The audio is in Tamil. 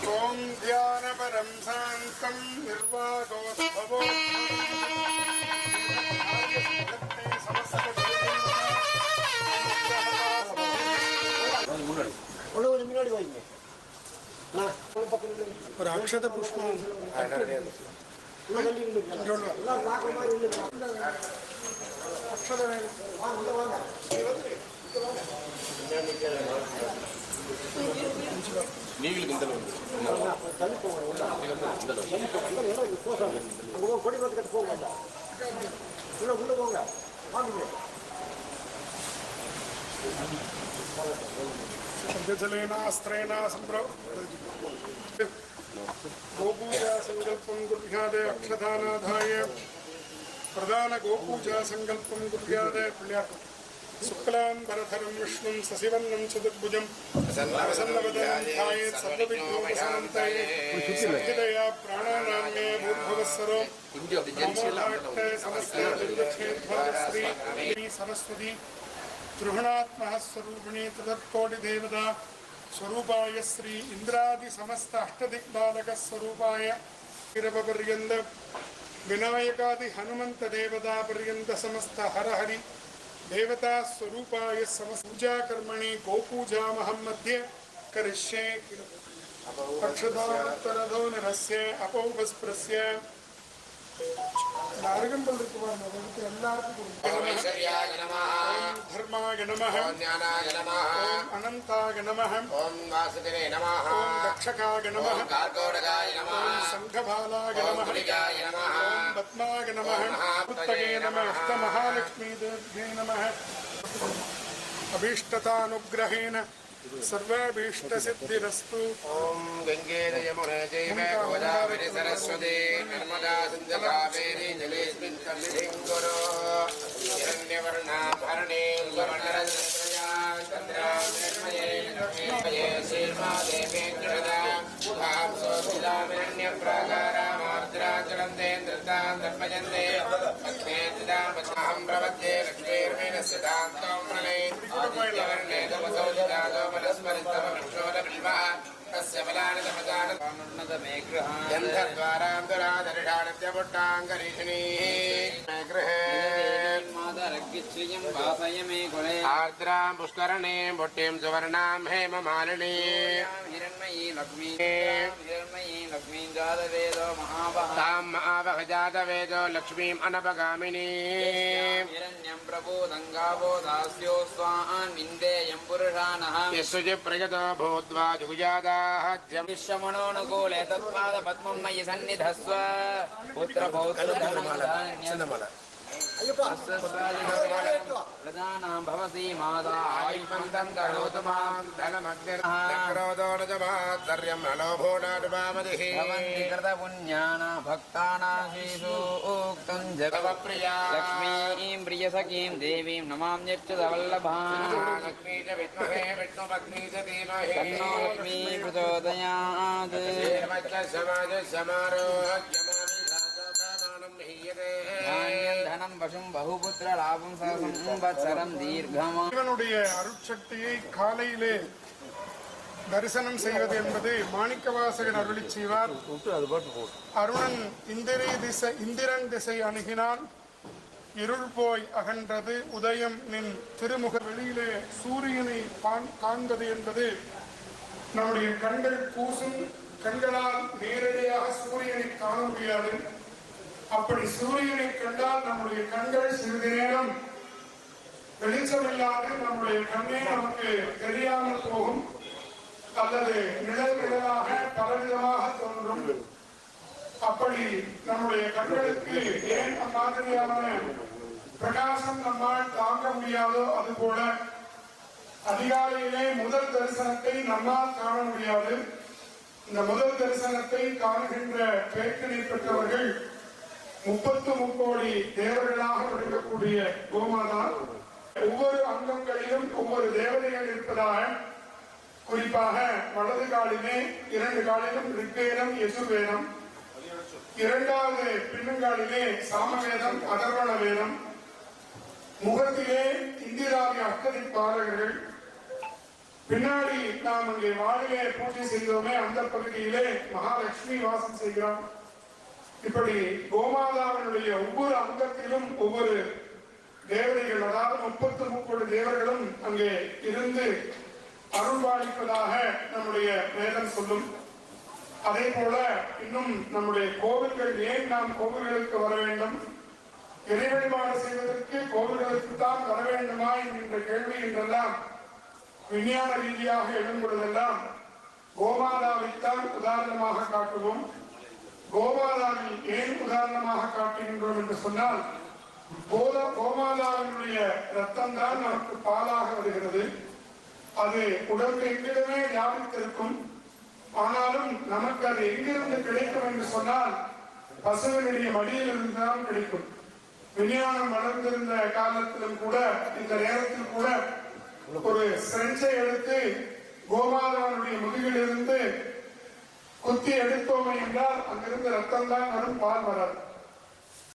ओम ध्यानपरं शान्तं निर्वागोस्भवो ஒரு அக்ஷத புஷ்பம் நீங்களும் இந்த கொடி பார்த்து போங்க உள்ள போங்க जलेनास्त्रेण गोपूजा संकल्पं कुर्यात् अक्षदानाधाय प्रधान गोपूजा संकल्पं कुर्यात् शुक्लांबरधरं विष्णुं शशिवर्णं चतुर्भुजं प्रसन्नवदनं ध्यायेत् सर्वविघ्नोपशान्तये सद्गतया प्राणानाम्ने भूर्भुवस्सरो नमोऽर्थे समस्ते श्री सरस्वती त्रिगुणात्मः स्वरूपिणी तदत्कोटि देवता स्वरूपाय श्री इंद्रादि समस्त अष्टदिक्पालक स्वरूपाय पर्यंत विनायकादि हनुमंत देवता पर्यंत समस्त हर हरि देवता स्वरूपाय समस्त पूजा कर्मणि गोपूजा महं मध्ये करिष्ये अक्षदात्तरधो निरस्य अपौपस्पृश्य धर्माय नमः ओम अनंताय नमः ओम वासुदेवाय नमः ओम दक्षकाय नमः ओम कार्कोटकाय नमः ओम संघभालाय नमः ओम पद्माय नमः पुत्तये नमः अष्टमहालक्ष्मी देव्यै नमः अभीष्टतानुग्रहेण सर्वाभीष्टसिद्धिरस्तु ओम गंगे यमुने चैव गोदावरी सरस्वती नर्मदा सिन्धु कावेरी जलेस्मिन् सन्निधिं कुरु हिरण्यवर्णाभरणे सुवर्णरत्नत्रया चन्द्रां निर्मये लक्ष्मीमये श्रीर्मादेवी जगदा भां सोऽखिलामिरण्यप्राकारामार्द्राचलन्ते धृतां धर्मजन्ते पद्मेतिदां पद्माहं प्रपद्ये लक्ष्मीर्मेणस्य तान्तं प्रणये आदित्यवर्णे तमसोदितादो मनस्मरितम वृक्षोदबिल्वः तस्य बलानतमजान आर्द्रां पुष्करणे भुट्टिं सुवर्णां हेममालिनी लक्ष्मी जातवेदो महावह जातवेदो लक्ष्मीम् अनपगामिनी हिरण्यं प्रबोधङ्गावो दास्यो स्वान् विन्देयं पुरुषानः यस्सुजि प्रयतो भूत्वा जुगुजादाः विश्वमनोनुकूले तत्पाद पद्मं मयि सन्निधस्व पुत्रपौत्रधनमाला प्रधानां भवसि माता आयुष्मन्तं करोतु मां धनमग्निर्क्रोधोनजमात्सर्यं नलोभोडाटुपामदिः भवन्ति कृतपुण्यानां भक्तानां श्रीसूक्तं जगवप्रिया लक्ष्मीं प्रियसखीं देवीं नमाम्यच्युतवल्लभां लक्ष्मी च विद्महे विष्णुपत्नी च धीमहि तन्नो लक्ष्मी प्रचोदयात् धनं वशुं बहुपुत्र लाभं संवत्सरं दीर्घमायुः இவனுடைய அருட்சக்தியை காலையிலே தரிசனம் செய்வது என்பது மாணிக்கவாசகர் அருளிச் செய்வார். அருணன் இந்திரன் திசை அணுகினான், இருள் போய் அகன்றது, உதயம் நின் திருமுக வெளியிலே சூரியனை காண்பது என்பது நம்முடைய கண்கள் கூசும். கண்களால் நேரடியாக சூரியனை காண முடியாது. அப்படி சூரியனை கண்டால் நம்முடைய கண்கள் சிறிது நேரம் வெளிச்சமில்லாது நம்முடைய கண்ணே நமக்கு தெரியாமல் போகும், அல்லது நிழலாக பலவிதமாக தோன்றும். அப்படி நம்முடைய கண்களுக்கு ஏன் மாதிரியான பிரகாசம் நம்மால் தாங்க முடியாதோ அதுபோல அதிகாலையிலே முதல் தரிசனத்தை நம்மால் காண முடியாது. இந்த முதல் தரிசனத்தை காணுகின்ற பேற்றினை பெற்றவர்கள் 33 கோடி தேவர்களாக விளங்கக்கூடிய கோமாதா. ஒவ்வொரு அங்கங்களிலும் ஒவ்வொரு தேவதைகள் இருப்பதாக, குறிப்பாக வலது காலிலே 2 காலிலும் ரிக்வேதம் யஜுர்வேதம், 2வது பின்னங்காலிலே சாமவேதம் அதர்வண வேதம், முகத்திலே இந்திராதி அஷ்டதி பாலகர்கள், பின்னாடி நாம் அங்கே வானிலே பூஜை செய்தோமே அந்த பகுதியிலே மகாலட்சுமி வாசம் செய்கிறோம். இப்படி கோமாதாவினுடைய ஒவ்வொரு அங்கத்திலும் ஒவ்வொரு தேவதைகள், அதாவது 33 தேவர்களும் அங்கே இருந்து அருள்பாலிப்பதாக நம்முடைய வேதம் சொல்லும். அதே போல இன்னும் நம்முடைய கோவில்கள், ஏன் நாம் கோவில்களுக்கு வர வேண்டும், இறை வழிபாடு செய்வதற்கு கோவில்களுக்கு தான் வர வேண்டுமா என்கின்ற கேள்வி என்றெல்லாம் விஞ்ஞான ரீதியாக எழும் பொழுதெல்லாம் கோமாதாவைத்தான் உதாரணமாக காட்டுவோம். கோமாதாவை ஏன் உதாரணமாக காட்டுகின்றோம் என்று சொன்னால், கோமாதாவினுடைய ரத்தம் தான் நமக்கு பாலாக வருகிறது. அது உடம்பு எங்கிலுமே வியாபித்திருக்கும். ஆனாலும் நமக்கு அது எங்கிருந்து கிடைக்கும் என்று சொன்னால் பசுவினுடைய மடியிலிருந்து தான் கிடைக்கும். விஞ்ஞானம் வளர்ந்திருந்த காலத்திலும் கூட, இந்த நேரத்தில் கூட ஒரு சிரஞ்சை எடுத்து கோமாதாவுடைய முதுகிலிருந்து குத்தி எடுத்தோமே என்றால் அங்கிருந்து ரத்தம் தான் வரும், பால் வராது.